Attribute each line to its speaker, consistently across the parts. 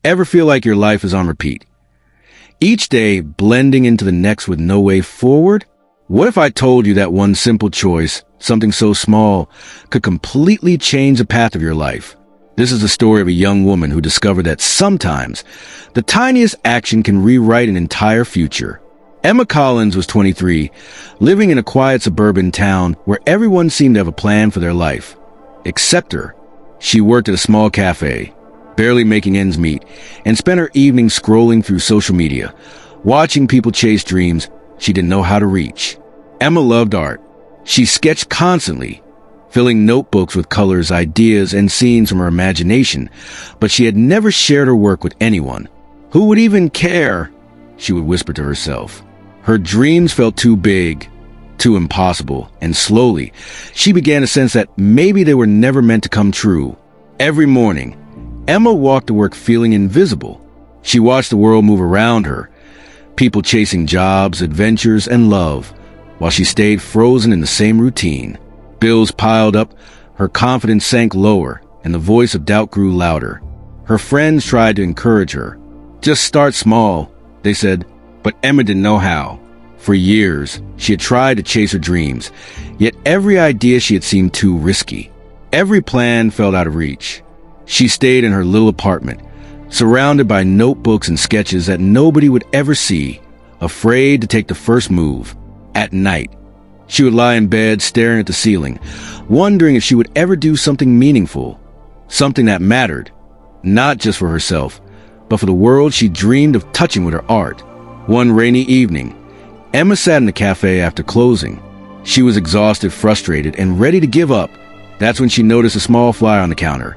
Speaker 1: Ever feel like your life is on repeat? Each day blending into the next with no way forward? What if I told you that one simple choice, something so small, could completely change the path of your life? This is the story of a young woman who discovered that sometimes the tiniest action can rewrite an entire future. Emma Collins was 23, living in a quiet suburban town where everyone seemed to have a plan for their life. Except her. She worked at a small cafe, barely making ends meet, and spent her evenings scrolling through social media, watching people chase dreams she didn't know how to reach. Emma loved art. She sketched constantly, filling notebooks with colors, ideas, and scenes from her imagination, but she had never shared her work with anyone. Who would even care? She would whisper to herself. Her dreams felt too big, too impossible, and slowly, she began to sense that maybe they were never meant to come true. Every morning, Emma walked to work feeling invisible. She watched the world move around her, people chasing jobs, adventures, and love, while she stayed frozen in the same routine. Bills piled up, her confidence sank lower, and the voice of doubt grew louder. Her friends tried to encourage her. Just start small, they said, but Emma didn't know how. For years, she had tried to chase her dreams, yet every idea she had seemed too risky. Every plan felt out of reach. She stayed in her little apartment, surrounded by notebooks and sketches that nobody would ever see, afraid to take the first move. At night, she would lie in bed staring at the ceiling, wondering if she would ever do something meaningful, something that mattered, not just for herself, but for the world she dreamed of touching with her art. One rainy evening, Emma sat in the cafe after closing. She was exhausted, frustrated, and ready to give up. That's when she noticed a small flyer on the counter.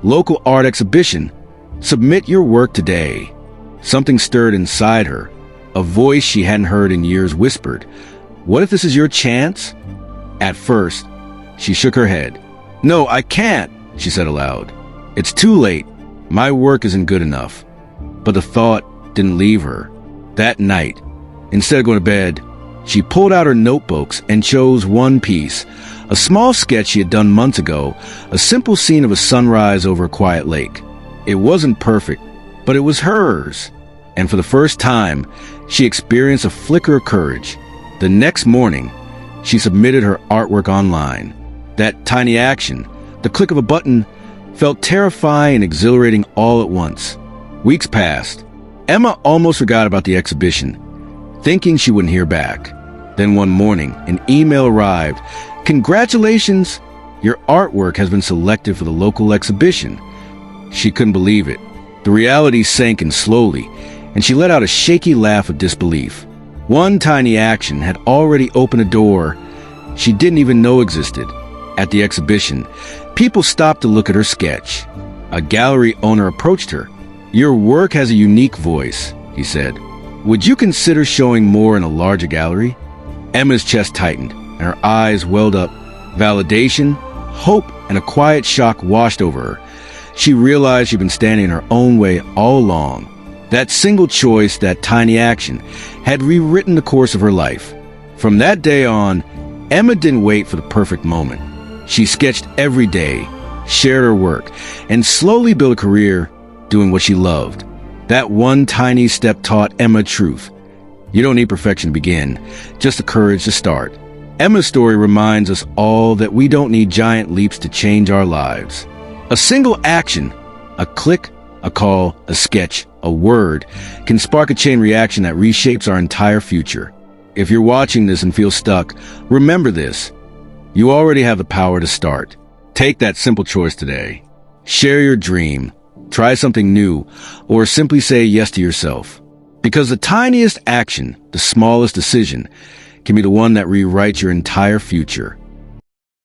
Speaker 1: Local art exhibition. Submit your work today. Something stirred inside her. A voice she hadn't heard in years whispered, "What if this is your chance?" At first, she shook her head. "No, I can't," she said aloud. "It's too late. My work isn't good enough." But the thought didn't leave her. That night, instead of going to bed, she pulled out her notebooks and chose one piece, a small sketch she had done months ago, a simple scene of a sunrise over a quiet lake. It wasn't perfect, but it was hers. And for the first time, she experienced a flicker of courage. The next morning, she submitted her artwork online. That tiny action, the click of a button, felt terrifying and exhilarating all at once. Weeks passed. Emma almost forgot about the exhibition, thinking she wouldn't hear back. Then one morning, an email arrived. "Congratulations! Your artwork has been selected for the local exhibition." She couldn't believe it. The reality sank in slowly, and she let out a shaky laugh of disbelief. One tiny action had already opened a door she didn't even know existed. At the exhibition, people stopped to look at her sketch. A gallery owner approached her. "Your work has a unique voice," he said. "Would you consider showing more in a larger gallery?" Emma's chest tightened, and her eyes welled up. Validation, hope, and a quiet shock washed over her. She realized she'd been standing in her own way all along. That single choice, that tiny action, had rewritten the course of her life. From that day on, Emma didn't wait for the perfect moment. She sketched every day, shared her work, and slowly built a career doing what she loved. That one tiny step taught Emma truth. You don't need perfection to begin, just the courage to start. Emma's story reminds us all that we don't need giant leaps to change our lives. A single action, a click, a call, a sketch, a word, can spark a chain reaction that reshapes our entire future. If you're watching this and feel stuck, remember this. You already have the power to start. Take that simple choice today. Share your dream. Try something new, or simply say yes to yourself. Because the tiniest action, the smallest decision, can be the one that rewrites your entire future.